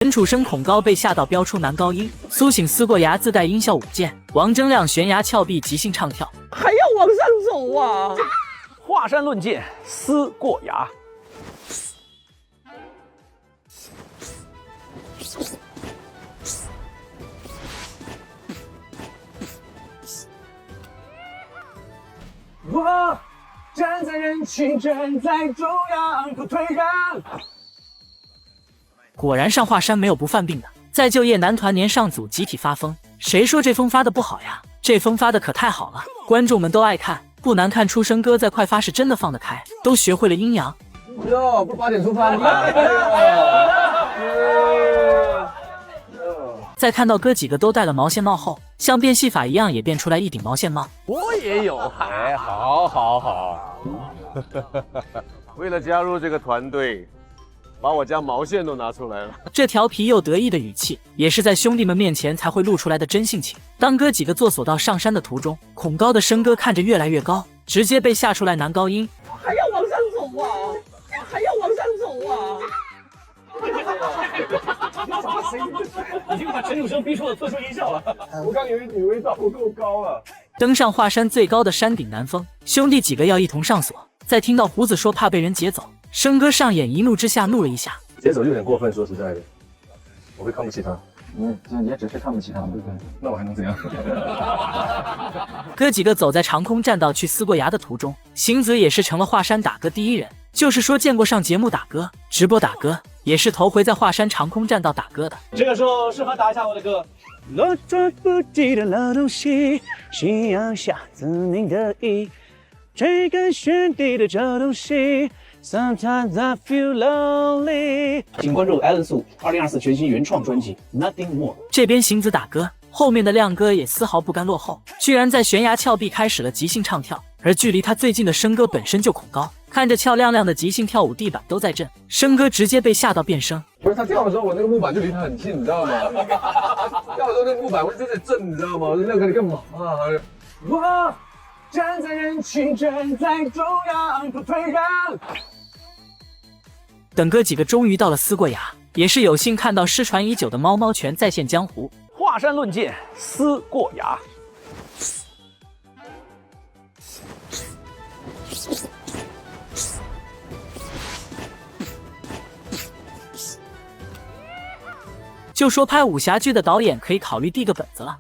陈楚生恐高被吓到飙出男高音，苏醒撕过牙自带音效舞剑，王铮亮悬崖峭壁即兴唱跳，还要往上走啊！华山论剑，撕过崖。我站在人群，站在中央，不退让。果然上华山没有不犯病的。在就业男团年上组集体发疯，谁说这风发的不好呀？这风发的可太好了，观众们都爱看，不难看出生哥在快发是真的放得开，都学会了阴阳。哟，不8点出发吗？在看到哥几个都戴了毛线帽后，像变戏法一样也变出来一顶毛线帽。我也有，哎，好，为了加入这个团队，把我家毛线都拿出来了。这调皮又得意的语气，也是在兄弟们面前才会露出来的真性情。当哥几个坐索道上山的途中，恐高的生哥看着越来越高，直接被吓出来男高音。还要往上走啊！还要往上走啊！已经把陈楚生逼出了特殊音效了。我刚以为到不够高了。登上华山最高的山顶南峰，兄弟几个要一同上锁。在听到胡子说怕被人劫走，生哥上演一怒之下怒了一下，劫走有点过分，说实在的，我会看不起他。你也只是看不起他们，对不对？那我还能怎样？哥几个走在长空栈道去撕过崖的途中，邢子也是成了华山打歌第一人。就是说见过上节目打歌、直播打歌，也是头回在华山长空栈道打歌的。这个时候适合打一下我的歌。落着不羁的老东西，夕阳下自宁的意，追赶旋地的这东西。Sometimes I feel lonely。请关注 Allen Su 2024全新原创专辑 Nothing More。这边邢子打歌，后面的亮哥也丝毫不甘落后，居然在悬崖峭壁开始了即兴唱跳。而距离他最近的生哥本身就恐高，看着俏亮亮的即兴跳舞，地板都在震，生哥直接被吓到变声。不是他跳的时候，我那个木板就离他很近，你知道吗？跳的时候那个木板会就在震，你知道吗？我说亮哥你干嘛啊？我站在人群，站在中央，不退让。等哥几个终于到了撕过崖，也是有幸看到失传已久的猫猫拳再现江湖。华山论剑，撕过崖。就说拍武侠剧的导演可以考虑递个本子了。